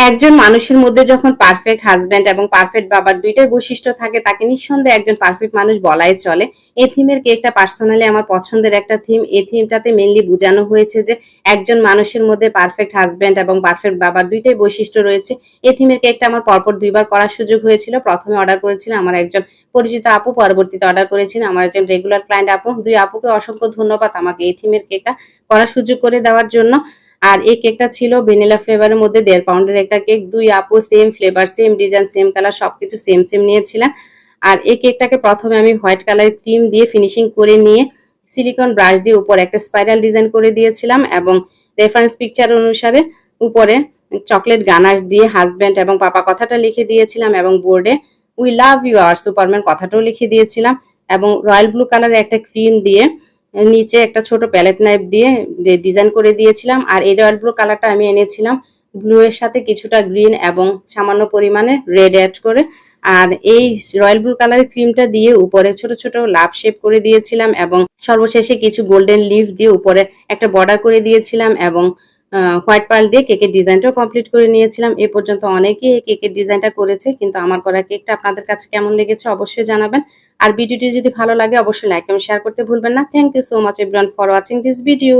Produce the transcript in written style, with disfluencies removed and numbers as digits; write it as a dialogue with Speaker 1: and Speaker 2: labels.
Speaker 1: একজন মানুষের মধ্যে যখন পারফেক্ট হাজবেন্ড এবং পারফেক্ট বাবার দুইটাই বৈশিষ্ট্য থাকে, তাকে নিঃসন্দেহে একজন পারফেক্ট মানুষ বলাই চলে। এই থিমের কেকটা পার্সোনালি আমার পছন্দের একটা থিম। এই থিমটাতে মেনলি বোঝানো হয়েছে যে একজন মানুষের মধ্যে পারফেক্ট হাজবেন্ড এবং পারফেক্ট বাবার দুইটাই বৈশিষ্ট্য রয়েছে। এই থিমের কেকটা আমার পরপর 2বার করার সুযোগ হয়েছিল। প্রথমে অর্ডার করেছিলাম আমার একজন পরিচিত আপু, পরবর্তীতে অর্ডার করেছিলেন আমার একজন রেগুলার ক্লায়েন্ট আপু। 2 আপুকে অসংখ্য ধন্যবাদ আমাকে এই থিমের কেকটা করার সুযোগ করে দেওয়ার জন্য। আর এই কেকটা ছিল ভ্যানিলা ফ্লেভারের মধ্যে 1.5 পাউন্ডের একটা কেক। 2 আপু same flavour, same design, same colour সবকিছু সেম সেম নিয়েছিলেন। আর এই কেকটাকে প্রথমে আমি হোয়াইট কালারের ক্রিম দিয়ে ফিনিশিং করে নিয়ে সিলিকন ব্রাশ দিয়ে উপরে একটা স্পাইরাল ডিজাইন করে দিয়েছিলাম এবং রেফারেন্স পিকচার অনুসারে উপরে চকলেট গানাশ দিয়ে হাজব্যান্ড এবং পাপা কথাটা লিখে দিয়েছিলাম এবং বোর্ডে উই লাভ ইউ আর সুপারম্যান কথাটাও লিখে দিয়েছিলাম এবং রয়্যাল ব্লু কালারের একটা ক্রিম দিয়ে নিচে একটা ছোট প্যালেট নাইফ দিয়ে ডিজাইন করে দিয়েছিলাম। আর এই রয়্যাল ব্লু কালারটা আমি এনেছিলাম ব্লু এর সাথে কিছুটা গ্রিন এবং সামান্য পরিমাণে রেড অ্যাড করে। আর এই রয়্যাল ব্লু কালারের ক্রিমটা দিয়ে উপরে ছোট ছোট লাভ শেপ করে দিয়েছিলাম এবং সর্বশেষে কিছু গোল্ডেন লিফ দিয়ে উপরে একটা বর্ডার করে দিয়েছিলাম এবং হোয়াইট পার্ল দিয়ে কেকের ডিজাইনটাও কমপ্লিট করে নিয়েছিলাম। এ পর্যন্ত অনেকেই এই কেকের ডিজাইনটা করেছে, কিন্তু আমার করা কেকটা আপনাদের কাছে কেমন লেগেছে অবশ্যই জানাবেন। আর ভিডিওটি যদি ভালো লাগে অবশ্যই লাইক এবং শেয়ার করতে ভুলবেন না। Thank you so much everyone for watching this video.